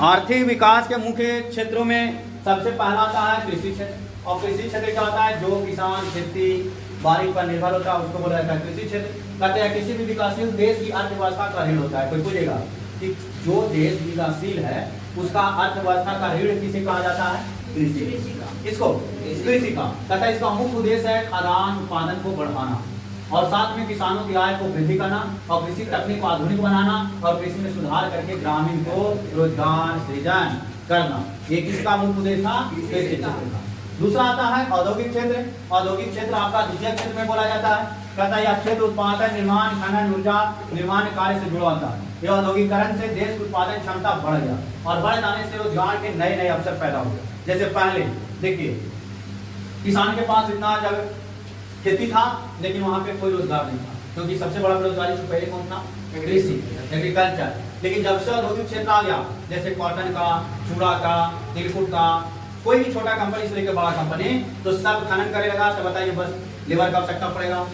आर्थिक विकास के मुख्य क्षेत्रों में सबसे पहला आता है कृषि क्षेत्र। और कृषि क्षेत्र क्या होता है? जो किसान खेती बाड़ी पर निर्भर होता है उसको बोला जाता है कृषि क्षेत्र। कहते हैं किसी भी विकासशील देश की अर्थव्यवस्था का ऋण होता है। कोई पूछेगा कि जो देश विकासशील है उसका अर्थव्यवस्था का ऋण किसे कहा जाता है? कृषि। इसको कृषि का कहता है इसका मुख्य उद्देश्य है खाद्यान्न उत्पादन को बढ़ाना और साथ में किसानों की आय को वृद्धि करना और कृषि तकनीक को आधुनिक बनाना और कृषि में सुधार करके ग्रामीण को रोजगार सृजन करना। ये किसका मुख्य उद्देश्य था? कृषि क्षेत्र का। दूसरा आता है औद्योगिक क्षेत्र। औद्योगिक क्षेत्र आपका द्वितीय क्षेत्र में बोला जाता है। कहता है यह क्षेत्र उत्पादन निर्माण खनन ऊर्जा निर्माण कार्य से जुड़ा होता है। यह औद्योगिकरण से देश की उत्पादन क्षमता बढ़ गया और बढ़ जाने से रोजगार के नए नए अवसर पैदा हो गए। जैसे पहले देखिए किसान के पास इतना जब खेती था लेकिन वहाँ पे कोई रोजगार नहीं था क्योंकि सबसे बड़ा बेरोजगारी तो पहले कौन था? कृषि एग्रीकल्चर। लेकिन जब से औद्योगिक क्षेत्र आ गया जैसे कॉटन का, चूड़ा का, तिलकुट का, कोई भी छोटा कंपनी से लेकर बड़ा कंपनी तो सब खनन करे लगा। तो बताइए बस लेबर का आवश्यकता पड़ेगा,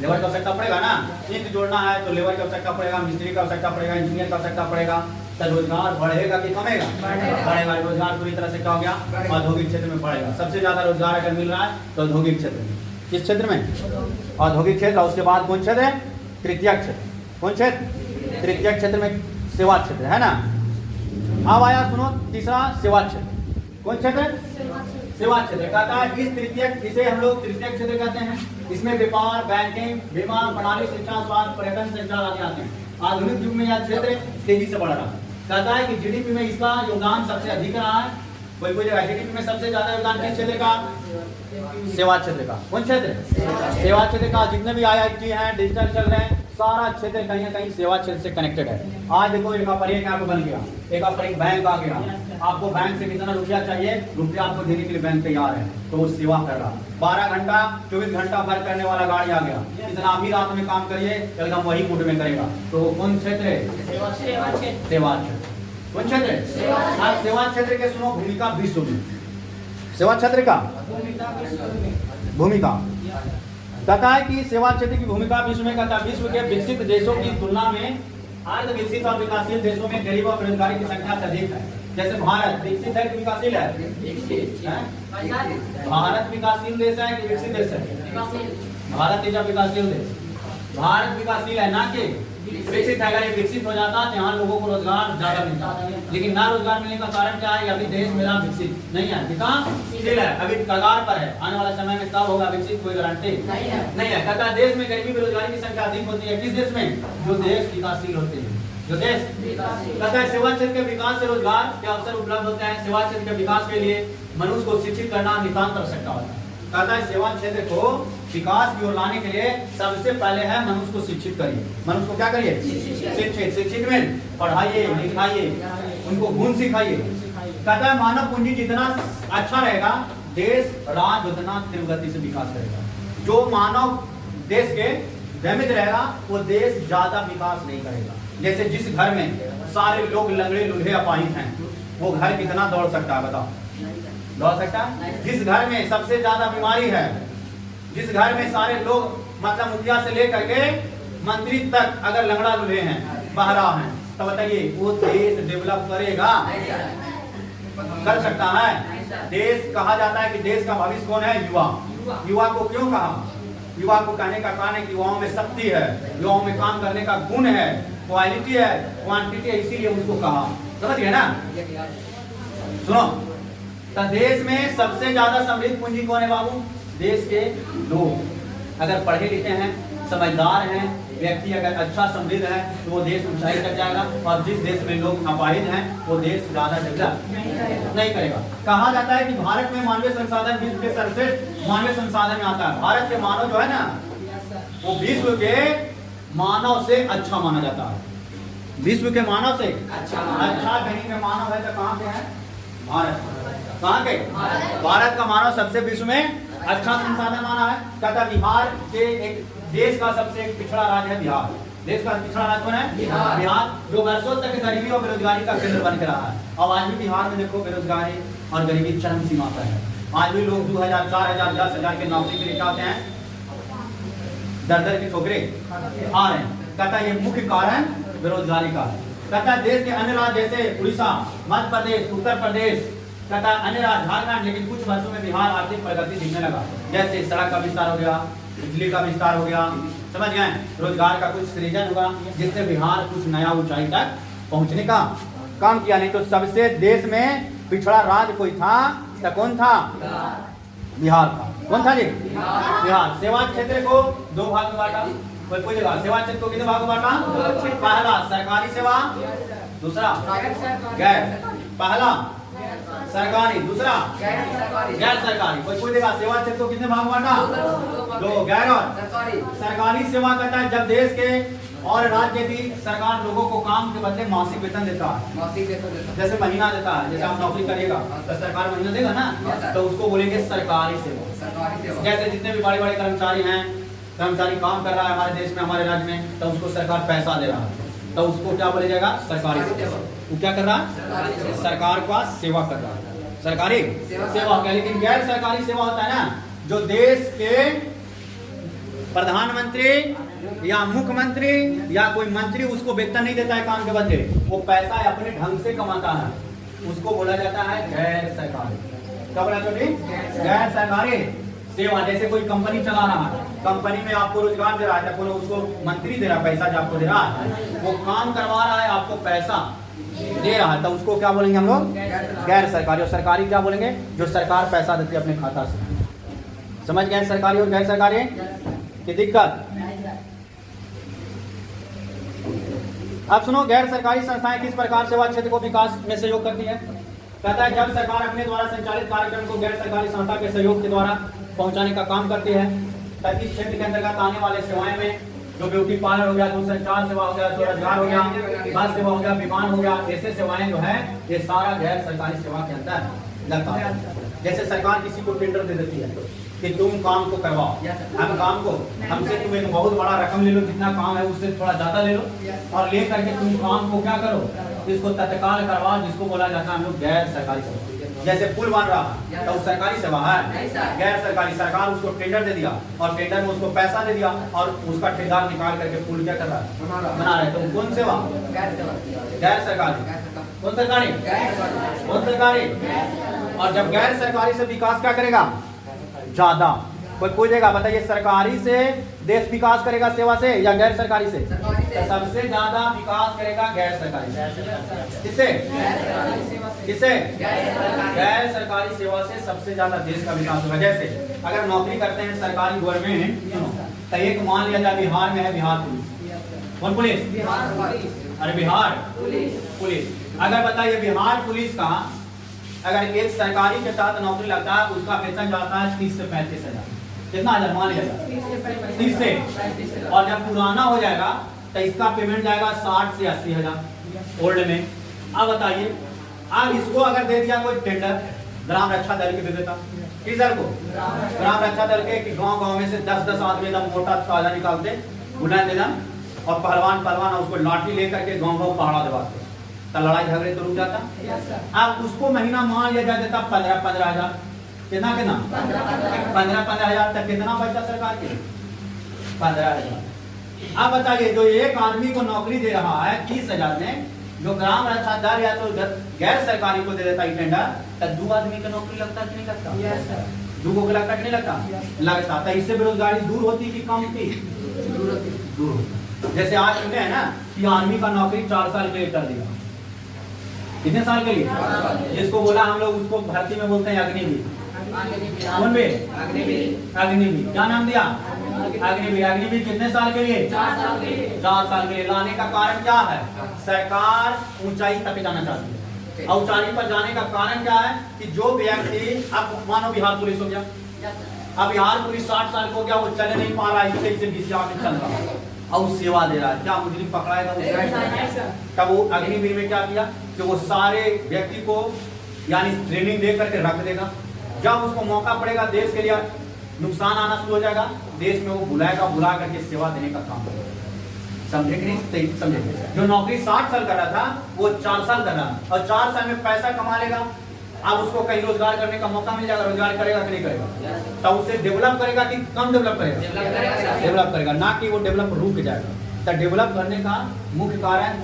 लेबर का आवश्यकता पड़ेगा ना। ईंट जोड़ना है तो लेबर की आवश्यकता पड़ेगा, मिस्त्री का आवश्यकता पड़ेगा, इंजीनियर का आवश्यकता पड़ेगा। तो रोजगार बढ़ेगा कि कमेगा? बढ़ेगा। रोजगार पूरी तरह से क्या हो गया? औद्योगिक क्षेत्र में बढ़ेगा। सबसे ज्यादा रोजगार अगर मिल रहा है तो औद्योगिक क्षेत्र में। किस क्षेत्र में? औद्योगिक क्षेत्र। उसके बाद कौन क्षेत्र है? तृतीय क्षेत्र। कौन क्षेत्र? तृतीय क्षेत्र में सेवा क्षेत्र है ना। अब आया सुनो तीसरा सेवा क्षेत्र। कौन क्षेत्र? सेवा क्षेत्र। कहता है इस तृतीय इसे हम लोग तृतीय क्षेत्र कहते हैं। इसमें व्यापार बैंकिंग बीमा प्रणाली शिक्षा स्वास्थ्य पर्यटन संचार आदि आते हैं। आधुनिक युग में यह क्षेत्र तेजी से बढ़ रहा है। कहता है कि जीडीपी में इसका योगदान सबसे अधिक रहा है। कोई जीडीपी में सबसे ज्यादा योगदान किस क्षेत्र का? सेवा क्षेत्र का। कौन क्षेत्र? सेवा क्षेत्र का। जितने भी IIT हैं डिजिटल चल रहे हैं सारा क्षेत्र कहीं ना कहीं सेवा क्षेत्र से कनेक्टेड है। आज देखो एक एक ऐप बन गया, एक बैंक आ गया। आपको बैंक से कितना रुपया चाहिए, रुपया आपको देने के लिए बैंक तैयार है तो वो सेवा कर रहा है। 12 घंटा 24 घंटा वर्क करने वाला गाड़ी आ गया। इतना भी रात में काम करिए एकदम वही मूड में करेगा। तो कौन क्षेत्र है? सेवा क्षेत्र। कौन क्षेत्र है? सेवा क्षेत्र के सुनो भूमिका विश्व में। सेवा क्षेत्र का भूमिका कहता है कि सेवा क्षेत्र की भूमिका विश्व में कहता है विश्व के विकसित देशों की तुलना में अर्ध विकसित और विकासशील देशों में गरीब और बेरोजगारी की संख्या अधिक है। जैसे भारत विकसित है कि विकासशील है? भारत विकासशील देश है कि विकसित देश है? भारत इज विकासशील देश। भारत विकासशील है ना कि विकसित है। अगर ये विकसित हो जाता तो यहाँ लोगों को रोजगार ज्यादा मिलता, लेकिन ना रोजगार मिलने का कारण क्या है? अभी देश मेरा विकसित नहीं है, विकासशील है, अभी कगार पर है। आने वाले समय में कब होगा विकसित कोई गारंटी नहीं है। कहता है देश में गरीबी बेरोजगारी की संख्या अधिक होती है। किस देश में? जो देश विकासशील होते हैं, जो देश कहता है सेवा क्षेत्र के विकास से रोजगार के अवसर उपलब्ध होते हैं। सेवा क्षेत्र के विकास के लिए मनुष्य को शिक्षित करना नितांत आवश्यकता होता है। कहता है सेवा क्षेत्र को विकास की ओर लाने के लिए सबसे पहले है मनुष्य को शिक्षित करिए। मनुष्य को क्या करिए? शिक्षित में पढ़ाइए लिखाइए, उनको गुण सिखाइए। कहता है मानव पूंजी जितना अच्छा रहेगा देश राज्य उतना तीव्र गति से विकास करेगा। जो मानव देश के डैमेज रहेगा वो देश ज्यादा विकास नहीं करेगा। जैसे जिस घर में सारे लोग लंगड़े लूल्हे अपाहिज हैं वो घर कितना दौड़ सकता है? बताओ, दौड़ सकता है? जिस घर में सबसे ज्यादा बीमारी है, जिस घर में सारे लोग मतलब मुखिया से लेकर के मंत्री तक अगर लंगड़ा लूल्हे हैं बहरा हैं तो बताइए वो देश डेवलप करेगा? कर सकता है? देश कहा जाता है कि देश का भविष्य कौन है? युवा। युवा को क्यों कहा? युवा को कहने का कारण है कि युवाओं में शक्ति है, युवाओं में काम करने का गुण है, क्वालिटी है, क्वांटिटी है, इसीलिए उसको कहा। समझ गए ना? सुनो तो देश में सबसे ज्यादा समृद्ध पूंजी कौन है बाबू? देश के लोग। अगर पढ़े लिखे हैं समझदार हैं व्यक्ति अगर अच्छा समृद्ध है तो वो देश ऊंचाई तक जाएगा। और जिस देश में लोग अपाहिज हैं वो देश ज्यादा डेवलप नहीं करेगा। कहा जाता है कि भारत में मानवीय संसाधन विश्व के सर्वश्रेष्ठ मानवीय संसाधन में आता है। भारत के मानव जो है ना वो विश्व के मानव से अच्छा माना जाता है। विश्व के मानव से अच्छा कहीं के मानव है तो कहाँ के है? भारत। कहाँ के? भारत का मानव सबसे विश्व में अच्छा संसाधन माना है। कहता बिहार के एक देश का सबसे पिछड़ा राज्य है बिहार। देश का पिछड़ा राज्य कौन है? बिहार, जो वर्षों तक गरीबी और बेरोजगारी का केंद्र बन के रहा है। और आज भी बिहार में देखो बेरोजगारी और गरीबी चरम सीमा पर है। आज भी लोग 2000, 4000, 10,000 के नौकरी के लिए चाहते हैं, दर दर की ठोकरें आ रहे हैं। कहता ये मुख्य कारण बेरोजगारी का है। कहता है देश के अन्य राज्य जैसे उड़ीसा, मध्य प्रदेश, उत्तर प्रदेश, कहता है अन्य राज्य झारखंड, लेकिन कुछ वर्षों में बिहार आर्थिक प्रगति दिखने लगा। जैसे सड़क का विस्तार हो गया, बिजली का विस्तार हो गया, समझ गए, रोजगार का कुछ सृजन हुआ, जिससे बिहार कुछ नया ऊंचाई तक पहुंचने का काम किया। नहीं तो सबसे देश में पिछड़ा राज्य कोई था तो कौन था? बिहार था। कौन था जी? बिहार। सेवा क्षेत्र को दो भाग में बांटा, कोई जगह सेवा क्षेत्र को कितने भाग में बांटा? पहला सरकारी सेवा, दूसरा गैर, पहला सरकारी, दूसरा गैर सरकारी। कोई देखा सेवा क्षेत्र को कितने भाग में बांटा? दो, गैर और सरकारी सेवा कहता है जब देश के और राज्य की सरकार लोगों को काम के बदले मासिक वेतन देता है, जैसे महीना देता है। जैसे आप नौकरी करिएगा तो सरकार महीना देगा ना, तो उसको बोलेंगे सरकारी सेवा। जैसे जितने भी बड़े बड़े कर्मचारी हैं, कर्मचारी काम कर रहा है हमारे देश में, हमारे राज्य में, तो उसको सरकार पैसा दे रहा है, तो उसको क्या बोला जाएगा? सरकारी सेवा। वो क्या कर रहा है? सरकार का सेवा कर रहा है, सरकारी सेवा हो गया। लेकिन गैर सरकारी सेवा होता है ना, जो देश के प्रधानमंत्री या मुख्यमंत्री या कोई मंत्री उसको वेतन नहीं देता है काम के बदले, वो पैसा अपने ढंग से कमाता है, उसको बोला जाता है गैर सरकारी। क्या बोला छोटी? गैर सरकारी सेवा। जैसे कोई कंपनी चला रहा है, कंपनी में आपको रोजगार दे रहा है, तो उसको मंत्री दे रहा है, पैसा जो आपको दे रहा है, वो काम करवा रहा है, आपको पैसा दे रहा है, तो उसको क्या बोलेंगे हम लोग? गैर सरकारी। और सरकारी क्या बोलेंगे? जो सरकार पैसा देती है अपने खाता से। समझ गए सरकारी और गैर सरकारी की दिक्कत? अब सुनो, गैर सरकारी संस्थाएं किस प्रकार सेवा क्षेत्र को विकास में सहयोग करती है? कहता है जब सरकार अपने द्वारा संचालित कार्यक्रम को गैर सरकारी संस्था के सहयोग के द्वारा पहुंचाने का काम करती है, ताकि इस क्षेत्र के अंतर्गत आने वाले सेवाएं में जो ब्यूटी पार्लर हो गया, दूरसंचार सेवा हो गया, स्वरोजगार हो गया, बस सेवा हो गया, विमान हो गया, ऐसे सेवाएं जो है ये सारा गैर सरकारी सेवा के अंदर लगता है। जैसे सरकार किसी को टेंडर दे देती है कि तुम काम को करवाओ, हम काम को, हमसे तुम एक बहुत बड़ा रकम ले लो, जितना काम है उससे थोड़ा ज्यादा ले लो, और ले करके तुम काम को क्या करो? इसको तत्काल करवाओ, जिसको बोला जाता है हम लोग गैर सरकारी सेवा। जैसे पुल बन रहा है तो सरकारी सेवा है, गैर सरकारी, सरकार उसको टेंडर दे दिया और टेंडर में उसको पैसा दे दिया और उसका ठेकेदार निकाल करके पुल क्या कर रहा है? बना रहा है। तो कौन सेवा? गैर सरकारी। कौन सरकारी? कौन सरकारी? और जब गैर सरकारी से विकास क्या करेगा? ज्यादा। कोई देगा बताइए, सरकारी से देश विकास करेगा सेवा से या गैर सरकारी से? तो सबसे ज्यादा विकास करेगा गैर सरकारी से। किससे? किससे? गैर सरकारी सेवा से सबसे ज्यादा देश का विकास होगा। जैसे अगर नौकरी करते हैं सरकारी गवर्नमेंट, तो एक मान लिया जाए बिहार में है बिहार पुलिस। कौन पुलिस? अरे बिहार पुलिस। अगर बताइए बिहार पुलिस का अगर एक सरकारी के तहत नौकरी लगता है, उसका वेतन जाता है 30 से 35 हजार। कितना हजार मान लिया जाए? 30 से। और जब पुराना हो जाएगा तो इसका पेमेंट जाएगा 60 से 80 हजार ओल्ड में। अब बताइए, अब इसको अगर दे दिया कोई टेंडर ग्राम रक्षा दल के दे देता, किस दल को? ग्राम रक्षा दल के, गाँव में से 10-10 आदमी एकदम मोटा ताजा निकालते, बुलंद एकदम, और पहलवान उसको लाठी लेकर के गाँव पहाड़ा दबाते, तो लड़ाई झगड़े तो रुक जाता। अब उसको महीना मान लिया जाता 15-15 हजार। कितना 15-15 हजार तक कितना बचता सरकार के? 15 हजार। अब बताइए, जो एक आदमी को नौकरी दे रहा है 30 हजार में, जो ग्राम रक्षा दल या तो गैर सरकारी को दे देता है टेंडर, तो 2 आदमी का नौकरी लगता कि नहीं लगता? 2 को लगता कि नहीं लगता? लगता। तो इससे बेरोजगारी दूर होती कि कम होती? दूर होती। जैसे आज सुनते हैं ना कि आर्मी का नौकरी 4 साल के लिए कर दिया। कितने साल के लिए? जिसको बोला हम लोग उसको भर्ती में बोलते हैं अग्निवीर। कौन भी? अग्निवीर। क्या नाम दिया? अग्निवीर। अग्निवीर कितने साल के लिए? 4 साल के लिए। लाने का कारण क्या है? सरकार ऊंचाई तक जाना चाहती है, और ऊंचाई पर जाने का कारण क्या है कि जो व्यक्ति, अब मानो बिहार पुलिस हो गया, अब बिहार पुलिस 60 साल को गया, वो चले नहीं पा रहा है, इसे 20 में चल रहा है और सेवा दे रहा है, क्या मुजरिम पकड़ाएगा? तब वो अग्निवीर में क्या किया कि वो सारे व्यक्ति को यानी ट्रेनिंग दे करके रख देगा, जब उसको मौका पड़ेगा देश के लिए नुकसान आना शुरू हो जाएगा, देश में वो बुलाएगा, बुला करके सेवा देने का काम करेगा। समझे कि नहीं? समझे? जो नौकरी 60 साल कर रहा था वो 4 साल कर रहा है, और 4 साल में पैसा कमा लेगा। अब उसको कहीं रोजगार करने का मौका मिल जाएगा, रोजगार करेगा कि नहीं करेगा? तो उसे डेवलप करेगा कि कम डेवलप करेगा? डेवलप करेगा, ना कि वो डेवलप रुक जाएगा। तो डेवलप करने का मुख्य कारण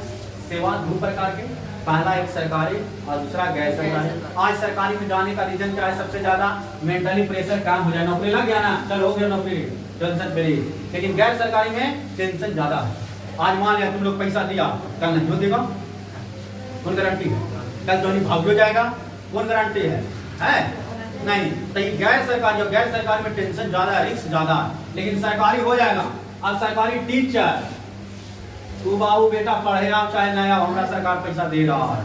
सेवा दो प्रकार के, पहला एक सरकारी और दूसरा गैर सरकारी। आज सरकारी में जाने का रीजन क्या है? सबसे ज्यादा मेंटली प्रेशर काम हो जाए, नौकरी लग गया ना, चल हो गया नौकरी, टेंशन फ्री। लेकिन गैर सरकारी में टेंशन ज्यादा है। आज मान लिया तुम लोग पैसा दिया, कल नहीं हो देगा, कौन गारंटी है? कल तो नहीं भाग जाएगा, कौन गारंटी है? नहीं। तो ये गैर सरकारी, जो गैर सरकारी में टेंशन ज्यादा है, रिस्क ज्यादा है, लेकिन सरकारी हो जाएगा। अब सरकारी टीचर, तू बाबू बेटा पढ़े आप चाहे नया, हमारा सरकार पैसा दे रहा है,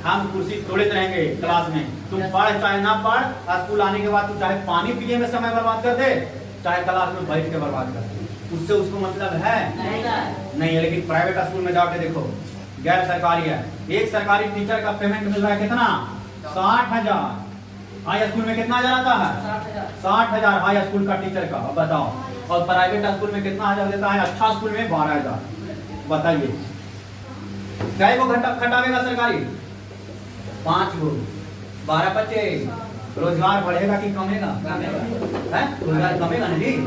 हम कुर्सी तोड़े रहेंगे क्लास में, तुम पढ़ चाहे ना पढ़, स्कूल आने के बाद तू चाहे पानी पीने में समय बर्बाद कर दे, चाहे क्लास में बैठ के बर्बाद कर दे, उससे उसको मतलब है नहीं है। लेकिन प्राइवेट स्कूल में जाके देखो, गैर सरकारी है, एक सरकारी टीचर का पेमेंट मिल रहा है कितना? 60,000। हाई स्कूल में कितना हजार आता है? 60,000 हाई स्कूल का टीचर का। अब बताओ, और प्राइवेट स्कूल में कितना हजार देता है? अच्छा स्कूल में 12,000। बताइए क्या वो घंटा खटावेगा सरकारी? 5 गो, 12 25। रोजगार बढ़ेगा कि कमेगा? रोजगार कमेगा नहीं,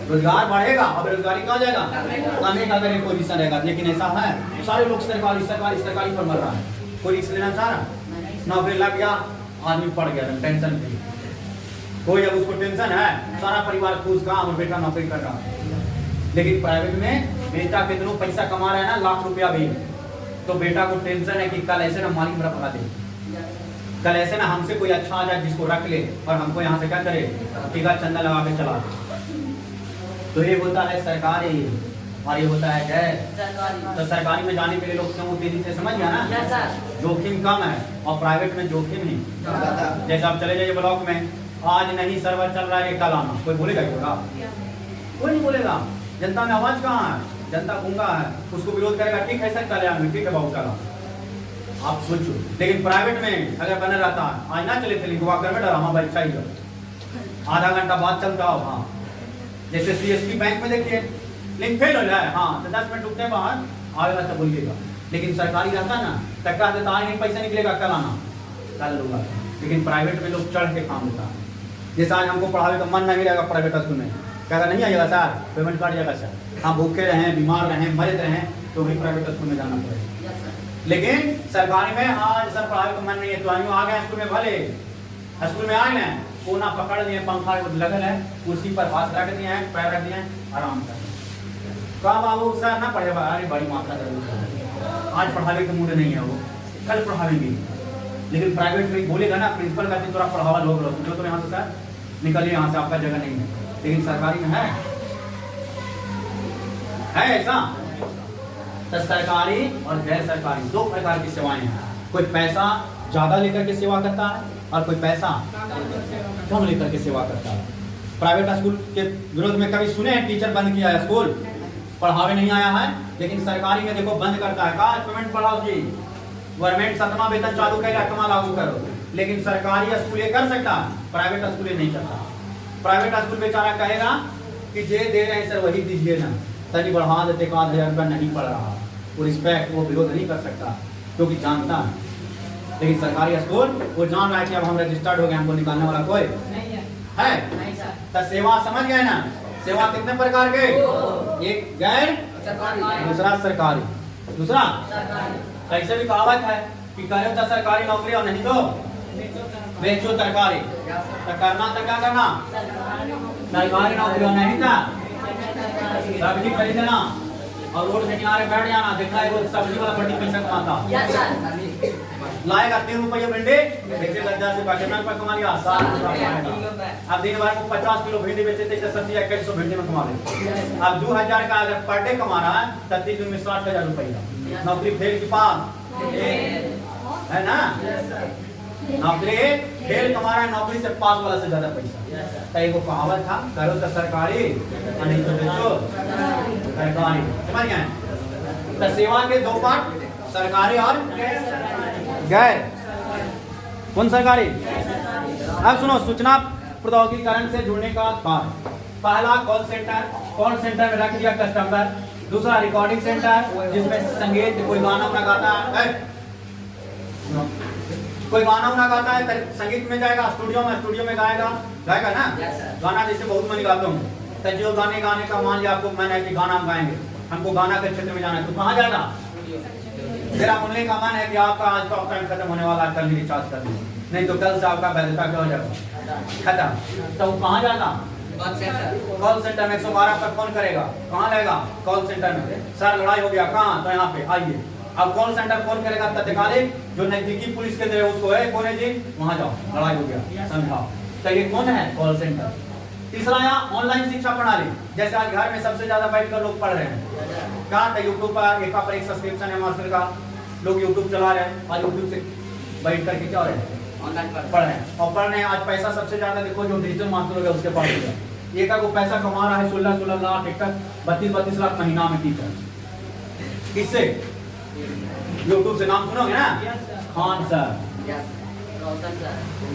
रोजगार बढ़ेगा। अब बेरोजगारी कहाँ जाएगा? कमेगा अगर एक पोजीशन रहेगा। लेकिन ऐसा है, सारे लोग सरकारी सरकारी सरकारी पर मर रहा है, कोई रिस्क लेना चाह रहा? नौकरी लग गया, आदमी पड़ गया, टेंशन फ्री, कोई अब उसको टेंशन है, सारा परिवार खुश, काम और बेटा नौकरी कर रहा है। लेकिन प्राइवेट में बेटा कितनों पैसा कमा रहा है ना, लाख रुपया भी, तो बेटा को टेंशन है कि कल ऐसे ना मालिक मेरा भगा दे, कल ऐसे ना हमसे कोई अच्छा आ जाए जिसको रख ले और हमको यहाँ से क्या करे, टीका चंदा लगा के चला। तो ये होता है सरकारी और ये होता है गैर। तो सरकारी में जाने के लिए लोग क्यों तेजी से, समझ गया ना, जोखिम कम है और प्राइवेट में जोखिम ही। जैसे आप चले जाइए ब्लॉक में, आज नहीं सर्वर चल रहा है, कल आना, कोई बोलेगा? कोई नहीं बोलेगा। जनता में आवाज कहाँ है? जनता गूंगा है, उसको विरोध करेगा, ठीक है सर कल आएंगे, ठीक है बाबू चला। आप सोचो। लेकिन प्राइवेट में अगर बना रहता है, आज ना चले थे लिखवा कर बेटा हमारा भाई चाहिए, आधा घंटा बाद चलता हो। हाँ, जैसे CSP बैंक में देखिए, लिंक फेल हो जाए, हाँ तो 10 मिनट रुकते बाद आएगा तो बोलिएगा। लेकिन सरकारी रहता ना, टक्का देता है, नहीं पैसा निकलेगा, कल आना, कल लूंगा। लेकिन प्राइवेट में लोग चढ़ के काम होता है। जैसे आज हमको पढ़ावे का मन नहीं रहेगा प्राइवेट स्कूल में, क्या नहीं आएगा सर, पेमेंट काट जाएगा सर, हम भूखे रहें, बीमार रहें, मरे रहें, तो भी प्राइवेट स्कूल में जाना पड़ेगा। लेकिन सरकारी में आज सर पढ़ावे का मन नहीं है, तो आ गए स्कूल में, भले स्कूल में आए ना, कोना पकड़ लिए, पंखा लगल है, कुर्सी पर हाथ रख दिए हैं, पैर रख दिए हैं, आराम कर। कहा बाबू सर ना पढ़े, अरे बड़ी मात्रा कर, आज पढ़ाने का मूड नहीं है, वो कल पढ़ाएंगे। लेकिन प्राइवेट में बोलेगा ना, प्रिंसिपल कहते थोड़ा पढ़ावा लोग जो तो यहाँ से सर निकलिए, यहाँ से आपका जगह नहीं है। लेकिन सरकारी में है ऐसा। तो सरकारी और गैर सरकारी दो प्रकार की सेवाएं हैं। कोई पैसा ज्यादा लेकर के सेवा करता है और कोई पैसा कम लेकर के सेवा करता है। प्राइवेट स्कूल के विरोध में कभी सुने हैं टीचर बंद किया है स्कूल, पढ़ावे नहीं आया है? लेकिन सरकारी में देखो बंद करता है, कहा पेमेंट बढ़ाओ जी, गवर्नमेंट 7वां वेतन चालू कर, 8वां लागू करो। लेकिन सरकारी स्कूल ये कर सकता है, प्राइवेट स्कूल ये नहीं करता। प्राइवेट स्कूल बेचारा कहेगा कि जे दे रहे हैं सर वही दीजिए ना, तनी बढ़ा देते, 5,000 रुपया नहीं पड़ रहा, वो रिस्पेक्ट, वो विरोध नहीं कर सकता क्योंकि जानता है। लेकिन सरकारी स्कूल वो जान रहा है कि अब हम रजिस्टर्ड हो गए, हमको निकालने वाला कोई नहीं है। तो सेवा समझ गए ना, सेवा कितने प्रकार के? एक गैर, दूसरा सरकारी, दूसरा कैसे भी कहावत है कि करो तो सरकारी नौकरी और नहीं तो बेचो तरकारी। तो करना तो क्या करना, सरकारी नौकरी और नहीं था सब्जी खरीदना और रोड के किनारे बैठ जाना, देखना है वो सब्जी वाला बड़ी पैसा कमाता, लाएगा 3 रुपये भिंडी बेचे, 10 रुपया कितना रुपया कमा लिया, 7 रुपया। अब दिन भर को 50 किलो भिंडी बेचे थे, 1,100 भिंडी में कमा ले। अब 2,000 का अगर पर डे कमा रहा है तो 3 दिन में 60,000 रुपया। नौकरी फेल के पास है ना, नौकरी फेल कमा रहा है, नौकरी से पास वाला से ज्यादा पैसा। तो एक कहावत था, करो तो सरकारी और नहीं तो बेचो सरकारी। समझ गए? तो सेवा के दो पार्ट, सरकारी और गैर। कौन सरकारी? अब सुनो, सूचना प्रौद्योगिकीकरण से जुड़ने का कार्य। पहला कॉल सेंटर में रख दिया कस्टमर। दूसरा रिकॉर्डिंग सेंटर, जिसमें संगीत, कोई गाना ना गाता है, कोई गाना ना गाता है तो संगीत में जाएगा, स्टूडियो में गाएगा ना गाना। जैसे बहुत मैं गाता हूँ, तो जो गाने का मान लिया आपको मैंने कि गाना हम गाएंगे, हमको गाना के क्षेत्र में जाना है, तो कहाँ जाएगा? मेरा बोलने का मन है कि आपका आज टॉक टाइम खत्म होने वाला है, कल ही रिचार्ज कर लीजिए, नहीं तो कल से आपका वैधता क्या हो जाएगा, खत्म। तो वो कहाँ जाएगा, कॉल सेंटर में 112 पर फोन करेगा, कहाँ लेगा, कॉल सेंटर में। सर लड़ाई हो गया, कहाँ, तो यहाँ पे आइए। अब कॉल सेंटर फोन करेगा, तत्कालिक जो नजदीकी पुलिस केंद्र है उसको है, कौन है जी, वहाँ जाओ, लड़ाई हो गया, समझाओ। तो ये कौन है, कॉल सेंटर। तीसरा यहाँ ऑनलाइन शिक्षा प्रणाली, जैसे आज घर में सबसे ज्यादा बैठकर लोग पढ़ रहे हैं, क्या तो यूट्यूब पर एक सब्सक्रिप्शन है मास्टर का, लोग यूट्यूब चला रहे हैं और यूट्यूब से बैठ करके क्या हो रहे हैं, ऑनलाइन पढ़ रहे हैं। और पढ़ रहे हैं, आज पैसा सबसे ज्यादा देखो जो डिजिटल मास्टर हो गया उसके पास हो गया, एक वो पैसा कमा रहा है 16 लाख, एक 32 लाख महीना में टीचर, किससे, यूट्यूब से। नाम सुनोगे ना, खान सर,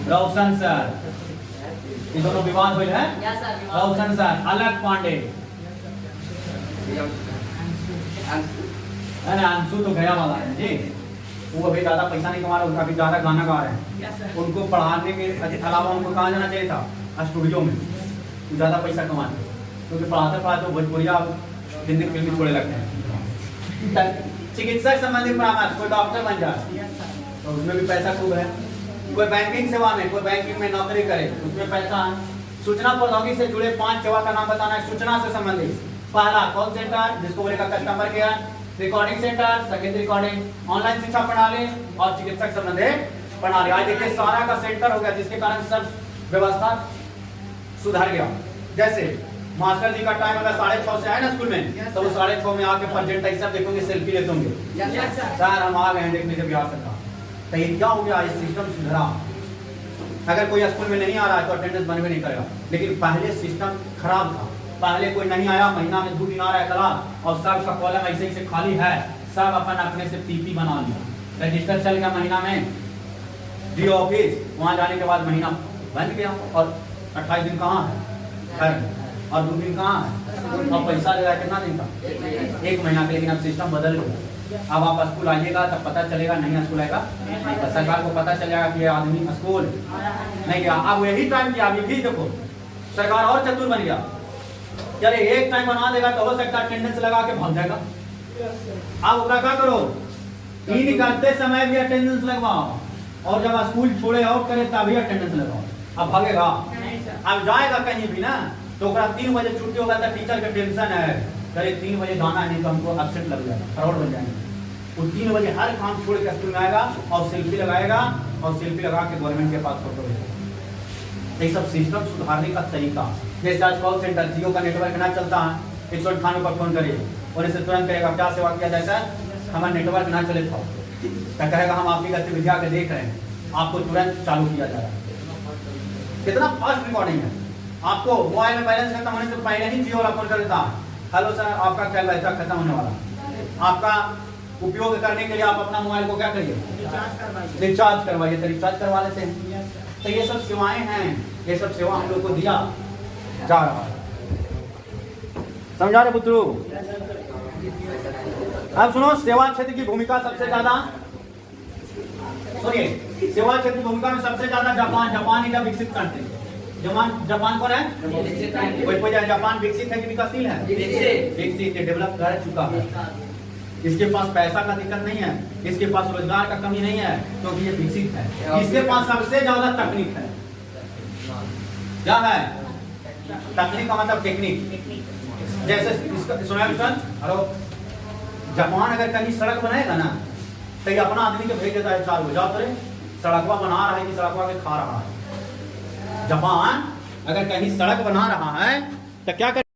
रोशन सर, ये दोनों विवाद हुए हैं, रोशन सर, अलग पांडे है ना, अंशु तो गया वाला है जी, वो अभी ज्यादा पैसा नहीं कमा रहे, उनका अभी ज्यादा गाना गा रहे हैं, उनको पढ़ाने के अलावा उनको कहाँ जाना चाहिए था, स्टूडियो में, ज्यादा पैसा कमाने, क्योंकि पढ़ाते पढ़ाते भोजपुरिया हिंदी फिल्मी थोड़े लगते हैं। चिकित्सक संबंधित परामर्श, कोई डॉक्टर बन जाए तो उसमें भी पैसा खूब है, कोई बैंकिंग सेवा में, कोई बैंकिंग में नौकरी करे उसमें पैसा है। सूचना प्रौद्योगिकी से जुड़े 5 सेवा का नाम बताना है सूचना से संबंधित। पहला कॉल सेंटर, जिसको बोलेगा कस्टमर केयर, रिकॉर्डिंग सेंटर, संगीत रिकॉर्डिंग, ऑनलाइन शिक्षा प्रणाली और चिकित्सक संबंधित प्रणाली। आज देखिए सारा का सेंटर हो गया, जिसके कारण सब व्यवस्था सुधर गया। जैसे मास्टर जी का टाइम अगर 6:30 से आए ना स्कूल में, तो वो 6:30 में आके प्रेजेंट सब देखोगे, सेल्फी लेते होंगे, सर हम आ गए हैं देखने से बिहार सरकार। तो ये क्या हो गया, ये सिस्टम सुधरा। अगर कोई स्कूल में नहीं आ रहा है तो अटेंडेंस बनवे नहीं करेगा, लेकिन पहले सिस्टम खराब था, पहले कोई नहीं आया, महीना में 2 दिन आ रहा है क्लास, और सब का कॉलम ऐसे ही खाली है, सब अपन अपने से पीपी बना लिया, रजिस्टर चल गया महीना में डी ऑफिस, वहाँ जाने के बाद महीना बन गया, और 28 दिन कहाँ है, और 2 दिन कहाँ है, और पैसा लगा कितना दिन का, 1 महीना के। लेकिन अब सिस्टम बदल गया, अब आप स्कूल आइएगा तब पता चलेगा, नहीं स्कूल आएगा तो सरकार को पता चल जाएगा कि ये आदमी स्कूल नहीं गया। अब यही टाइम किया, अभी भी देखो सरकार और चतुर बन गया, चले एक टाइम बना देगा तो हो सकता है अटेंडेंस लगा के भाग जाएगा। अब उसका क्या करो, इन करते समय भी अटेंडेंस लगवाओ, और जब स्कूल छोड़े आउट करे तभी अटेंडेंस लगाओ। अब भागेगा, अब जाएगा कहीं भी ना, तो 3 बजे छुट्टी होगा तो टीचर का टेंशन है, कहे 3 बजे जाना है, नहीं तो हमको एब्सेंट लग जाएगा, फ्रॉड बन जाएंगे। वो 3 बजे हर काम छोड़ के स्कूल में आएगा और सेल्फी लगाएगा, और सेल्फी लगा के गवर्नमेंट के पास फोटो भेजेगा। ये सब सिस्टम सुधारने का तरीका। जैसे आज कॉल सेंटर, जियो का नेटवर्क ना चलता है, 198 पर फोन करिए और इसे तुरंत कहेगा क्या सेवा किया जाए सर, हमारा नेटवर्क ना चले था, तो कहेगा हम आपकी गतिविधियां के देख रहे हैं, आपको तुरंत चालू किया जा रहा है। कितना फास्ट रिकॉर्डिंग है, आपको मोबाइल में बैलेंस खत्म होने से पहले ही जियो वाला फोन कर देता है, हेलो सर आपका कल पैसा खत्म होने वाला, आपका उपयोग करने के लिए आप अपना मोबाइल को क्या करिए, रिचार्ज करवाइए, तो रिचार्ज करवा लेते हैं। तो ये सब सेवाएं हैं, ये सब सेवा हम लोग को दिया जा रहा है। समझा रहे पुत्रू? अब सुनो, सेवा क्षेत्र की भूमिका सबसे ज्यादा, सुनिए, सेवा क्षेत्र की भूमिका में सबसे ज्यादा जापान इंडिया विकसित करते हैं। जापान कौन है, कोई जापान विकसित है कि विकासशील है, विकसित, डेवलप कर चुका है। इसके पास पैसा का दिक्कत नहीं है, इसके पास रोजगार का कमी नहीं है, क्योंकि ये विकसित है। इसके पास सबसे ज्यादा तकनीक है। क्या है तकनीक का मतलब, टेक्निक। जैसे इसका सुना हेलो, जापान अगर कहीं सड़क बनाएगा ना, तो ये अपना आदमी को भेज देता है, 4 बजे जाओ, सड़कवा बना रहा है कि सड़कवा के खा रहा है। जापान अगर कहीं सड़क बना रहा है तो क्या कर